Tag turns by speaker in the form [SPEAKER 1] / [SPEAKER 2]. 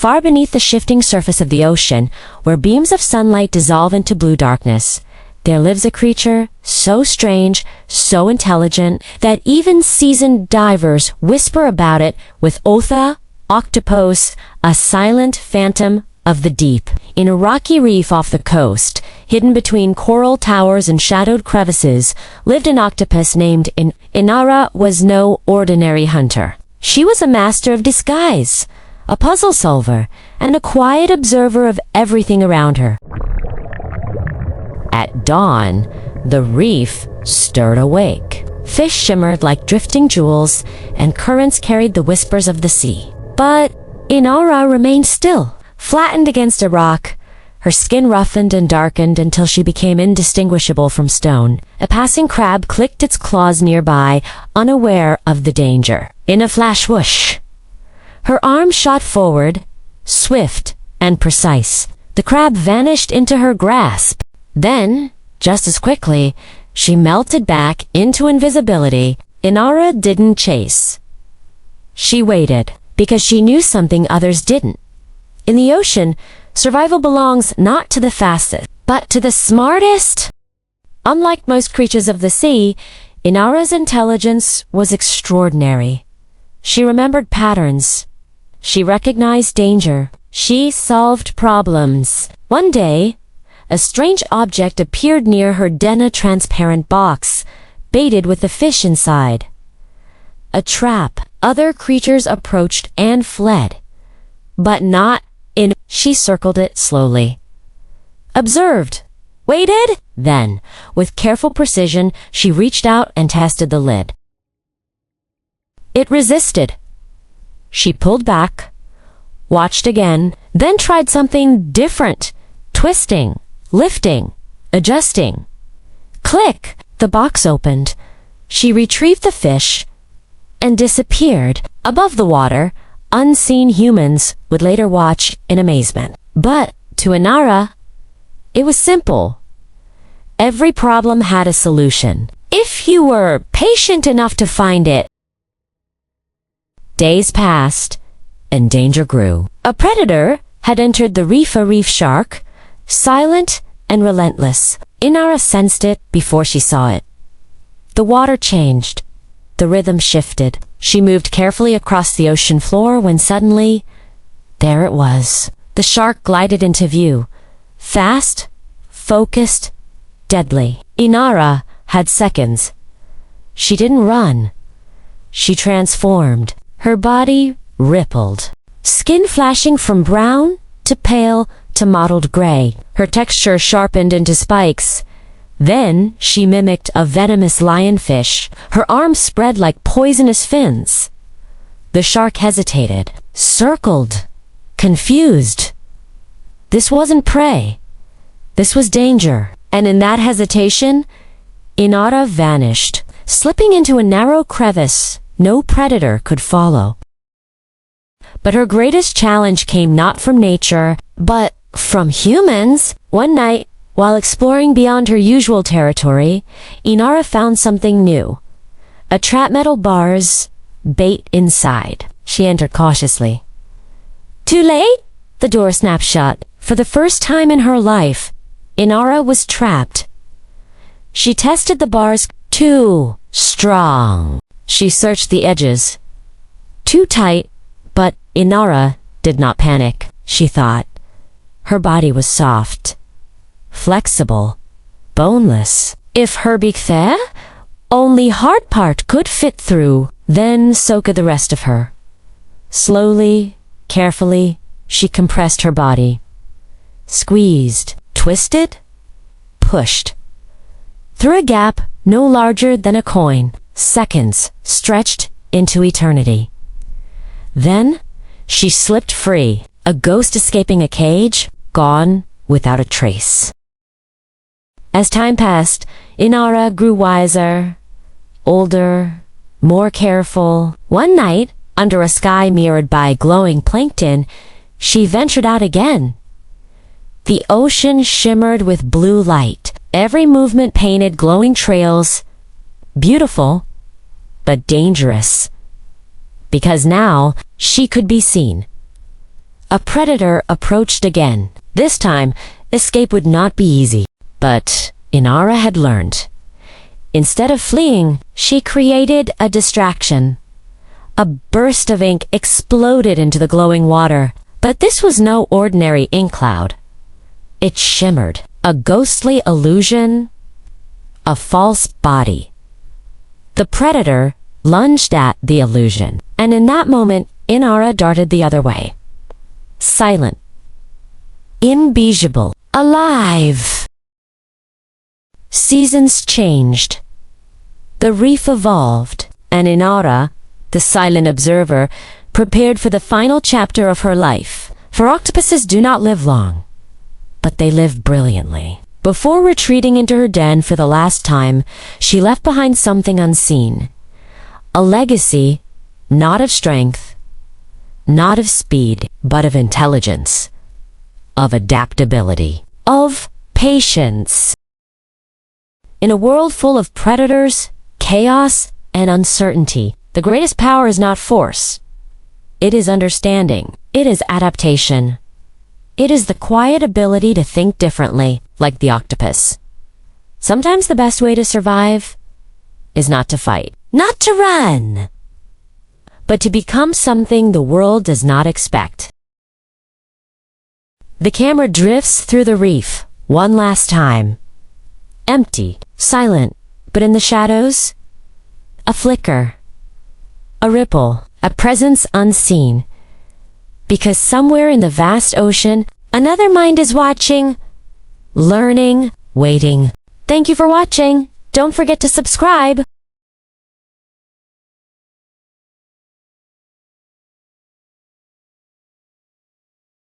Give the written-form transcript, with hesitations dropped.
[SPEAKER 1] far beneath the shifting surface of the ocean, where beams of sunlight dissolve into blue darkness, there lives a creature so strange, so intelligent, that even seasoned divers whisper about it with Otha, octopus, a silent phantom of the deep. In a rocky reef off the coast, hidden between coral towers and shadowed crevices, lived an octopus named Inara. Was no ordinary hunter. She was a master of disguise, a puzzle solver, and a quiet observer of everything around her. At dawn, the reef stirred awake. Fish shimmered like drifting jewels, and currents carried the whispers of the sea. But Inara remained still, flattened against a rock, her skin roughened and darkened until she became indistinguishable from stone. A passing crab clicked its claws nearby, unaware of the danger. In a flash whoosh, her arm shot forward, swift and precise. The crab vanished into her grasp. Then, just as quickly, she melted back into invisibility. Inara didn't chase. She waited, because she knew something others didn't. In the ocean, survival belongs not to the fastest, but to the smartest. Unlike most creatures of the sea, Inara's intelligence was extraordinary. She remembered patterns. She recognized danger. She solved problems. One day, a strange object appeared near her den, a transparent box, baited with a fish inside. A trap. Other creatures approached and fled, but not in. She circled it slowly, observed, waited. Then, with careful precision, she reached out and tested the lid. It resisted. She pulled back, watched again, then tried something different, twisting, lifting, adjusting. Click! The box opened. She retrieved the fish and disappeared. Above the water, unseen humans would later watch in amazement. But to Inara, it was simple. Every problem had a solution, if you were patient enough to find it. Days passed, and danger grew. A predator had entered the reef, a reef shark, silent and relentless. Inara sensed it before she saw it. The water changed. The rhythm shifted. She moved carefully across the ocean floor when suddenly, there it was. The shark glided into view. Fast, focused, deadly. Inara had seconds. She didn't run. She transformed. Her body rippled. Skin flashing from brown to pale to mottled gray. Her texture sharpened into spikes. Then she mimicked a venomous lionfish. Her arms spread like poisonous fins. The shark hesitated, circled, confused. This wasn't prey. This was danger. And in that hesitation, Inara vanished, slipping into a narrow crevice no predator could follow. But her greatest challenge came not from nature, but from humans. One night, while exploring beyond her usual territory, Inara found something new. A trap, metal bars, bait inside. She entered cautiously. Too late? The door snapped shut. For the first time in her life, Inara was trapped. She tested the bars. Too strong. She searched the edges. Too tight, but Inara did not panic. She thought. Her body was soft, flexible, boneless. If her beak there, only hard part could fit through. Then so could the rest of her. Slowly, carefully, she compressed her body. Squeezed, twisted, pushed. Through a gap no larger than a coin, seconds stretched into eternity. Then she slipped free, a ghost escaping a cage, gone without a trace. As time passed, Inara grew wiser, older, more careful. One night, under a sky mirrored by glowing plankton, she ventured out again. The ocean shimmered with blue light. Every movement painted glowing trails. Beautiful, but dangerous. Because now she could be seen. A predator approached again. This time, escape would not be easy. But Inara had learned. Instead of fleeing, she created a distraction. A burst of ink exploded into the glowing water, but this was no ordinary ink cloud. It shimmered, a ghostly illusion, a false body. The predator lunged at the illusion, and in that moment, Inara darted the other way. Silent, imbeauable, alive. Seasons changed. The reef evolved, and Inara, the silent observer, prepared for the final chapter of her life. For octopuses do not live long, but they live brilliantly. Before retreating into her den for the last time, she left behind something unseen. A legacy, not of strength, not of speed, but of intelligence, of adaptability, of patience. In a world full of predators, chaos, and uncertainty, the greatest power is not force. It is understanding. It is adaptation. It is the quiet ability to think differently, like the octopus. Sometimes the best way to survive is not to fight, not to run, but to become something the world does not expect. The camera drifts through the reef one last time. Empty, silent, but in the shadows, a flicker, a ripple, a presence unseen. Because somewhere in the vast ocean, another mind is watching, learning, waiting. Thank you for watching. Don't forget to subscribe.